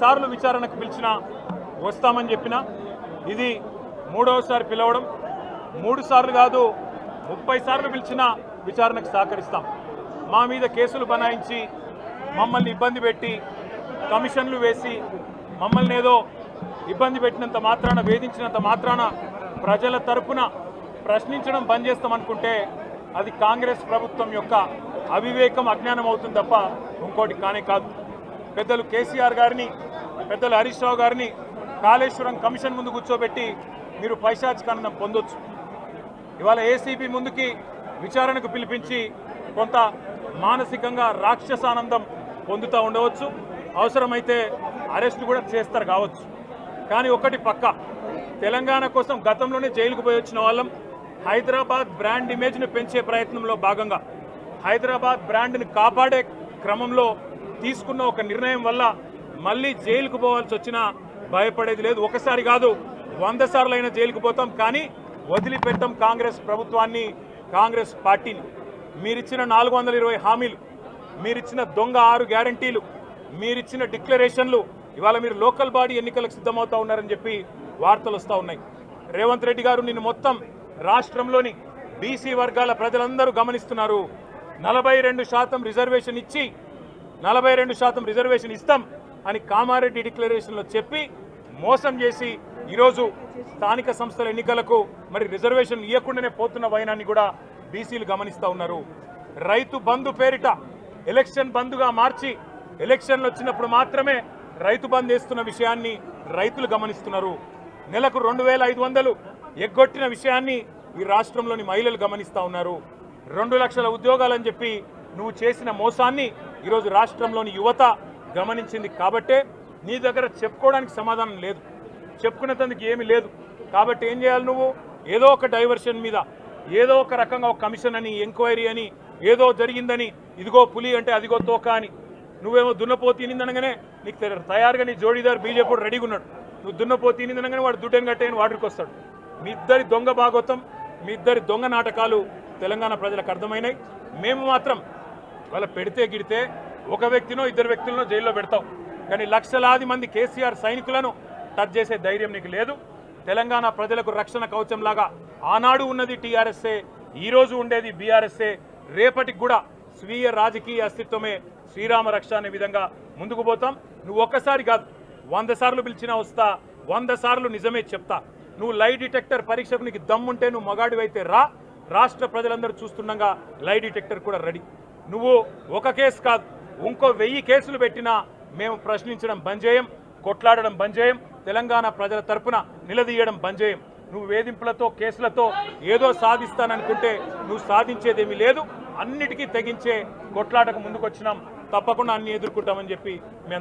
సార్లు విచారణకు పిలిచినా వస్తామని చెప్పినా ఇది మూడవసారి పిలవడం, 3 సార్లు కాదు 30 సార్లు పిలిచినా విచారణకు సహకరిస్తాం. మా మీద కేసులు బనాయించి మమ్మల్ని ఇబ్బంది పెట్టి కమిషన్లు వేసి మమ్మల్ని ఏదో ఇబ్బంది పెట్టినంత మాత్రాన, వేధించినంత మాత్రాన ప్రజల తరపున ప్రశ్నించడం బంద్ చేస్తామనుకుంటే అది కాంగ్రెస్ ప్రభుత్వం యొక్క అవివేకం, అజ్ఞానం అవుతుంది తప్ప ఇంకోటి కానే కాదు. పెద్దలు కేసీఆర్ గారిని, పెద్దలు హరీష్ రావు గారిని కాళేశ్వరం కమిషన్ ముందు కూర్చోబెట్టి మీరు పైశాచికానందం పొందొచ్చు. ఇవాళ ఏసీబీ ముందుకి విచారణకు పిలిపించి కొంత మానసికంగా రాక్షసానందం పొందుతూ ఉండవచ్చు, అవసరమైతే అరెస్టు కూడా చేస్తారు కావచ్చు. కానీ ఒకటి పక్క, తెలంగాణ కోసం గతంలోనే జైలుకు పోయి వచ్చిన వాళ్ళం. హైదరాబాద్ బ్రాండ్ ఇమేజ్ను పెంచే ప్రయత్నంలో భాగంగా హైదరాబాద్ బ్రాండ్ని కాపాడే క్రమంలో తీసుకున్న ఒక నిర్ణయం వల్ల మళ్ళీ జైలుకు పోవాల్సి వచ్చినా భయపడేది లేదు. ఒకసారి కాదు 100 సార్లు అయినా జైలుకు పోతాం, కానీ వదిలిపెట్టాం కాంగ్రెస్ ప్రభుత్వాన్ని, కాంగ్రెస్ పార్టీని. మీరిచ్చిన 420 హామీలు, మీరిచ్చిన దొంగ 6 గ్యారంటీలు, మీరిచ్చిన డిక్లరేషన్లు ఇవాళ మీరు లోకల్ బాడీ ఎన్నికలకు సిద్ధమవుతా ఉన్నారని చెప్పి వార్తలు వస్తూ ఉన్నాయి. రేవంత్ రెడ్డి గారు నిన్ను మొత్తం రాష్ట్రంలోని బీసీ వర్గాల ప్రజలందరూ గమనిస్తున్నారు. 42% రిజర్వేషన్ ఇచ్చి 42% రిజర్వేషన్ ఇస్తాం అని కామారెడ్డి డిక్లరేషన్లో చెప్పి మోసం చేసి ఈరోజు స్థానిక సంస్థల ఎన్నికలకు మరి రిజర్వేషన్ ఇవ్వకుండానే పోతున్న వైనాన్ని కూడా బీసీలు గమనిస్తూ ఉన్నారు. రైతు బంధు పేరిట ఎలక్షన్ బంధుగా మార్చి ఎలక్షన్లు వచ్చినప్పుడు మాత్రమే రైతు బంధు వేస్తున్న విషయాన్ని రైతులు గమనిస్తున్నారు. నెలకు 2500 ఎగ్గొట్టిన విషయాన్ని ఈ రాష్ట్రంలోని మహిళలు గమనిస్తూ ఉన్నారు. 2 లక్షల ఉద్యోగాలని చెప్పి నువ్వు చేసిన మోసాన్ని ఈరోజు రాష్ట్రంలోని యువత గమనించింది. కాబట్టే నీ దగ్గర చెప్పుకోవడానికి సమాధానం లేదు, చెప్పుకునేందుకు ఏమీ లేదు. కాబట్టి ఏం చేయాలి, నువ్వు ఏదో ఒక డైవర్షన్ మీద, ఏదో ఒక రకంగా ఒక కమిషన్ అని, ఎంక్వైరీ అని, ఏదో జరిగిందని, ఇదిగో పులి అంటే అదిగో తోక అని, నువ్వేమో దున్నపోతు తినిందనగానే నీకు తయారుగా నీ జోడీదారు బీజేపీ రెడీగా ఉన్నాడు. నువ్వు దున్నపోతు తినిందనగానే వాడు దుడ్డెం కట్టేయని వాడికి వస్తాడు. మీ ఇద్దరి దొంగ భాగవతం, మీ ఇద్దరి దొంగ నాటకాలు తెలంగాణ ప్రజలకు అర్థమైనాయి. మేము మాత్రం వాళ్ళ పెడితే గిడితే ఒక వ్యక్తినో 2 వ్యక్తులను జైల్లో పెడతాం, కానీ లక్షలాది మంది కేసీఆర్ సైనికులను టచ్ చేసే ధైర్యం నీకు లేదు. తెలంగాణ ప్రజలకు రక్షణ కవచంలాగా ఆనాడు ఉన్నది టీఆర్ఎస్ఏ, ఈరోజు ఉండేది బీఆర్ఎస్ఏ, రేపటికి కూడా స్వీయ రాజకీయ అస్తిత్వమే శ్రీరామ రక్ష అనే విధంగా ముందుకు పోతాం. నువ్వు ఒక్కసారి కాదు 100 సార్లు పిలిచినా వస్తా, 100 సార్లు నిజమే చెప్తా. నువ్వు లై డిటెక్టర్ పరీక్షకు నీకు దమ్ముంటే నువ్వు మగాడివైతే రా, రాష్ట్ర ప్రజలందరూ చూస్తుండగా లై డిటెక్టర్ కూడా రెడీ. నువ్వు ఒక కేసు కాదు ఇంకో 1000 కేసులు పెట్టినా మేము ప్రశ్నించడం బంద్ చేయం, కొట్లాడడం బంద్ చేయం, తెలంగాణ ప్రజల తరపున నిలదీయడం బంద్ చేయం. నువ్వు వేధింపులతో కేసులతో ఏదో సాధిస్తాననుకుంటే నువ్వు సాధించేదేమీ లేదు. అన్నిటికీ తెగించే కొట్లాటకు ముందుకొచ్చినాం, తప్పకుండా అన్ని ఎదుర్కొంటామని చెప్పి మేము